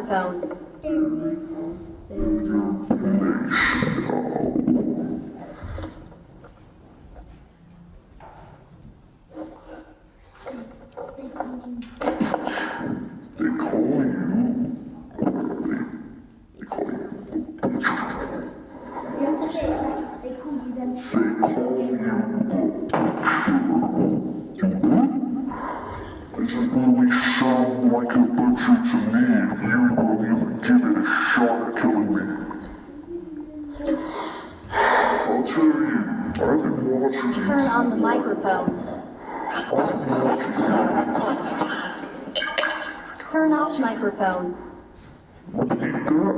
microphone. They call you. You have to say it like they call you then. They call you. This is really sound like a butcher to me if you will even give it a shot at killing me. I'll tell you, I've been watching you. Turn on the microphone. I've been watching Turn off microphone. you. Repeat that.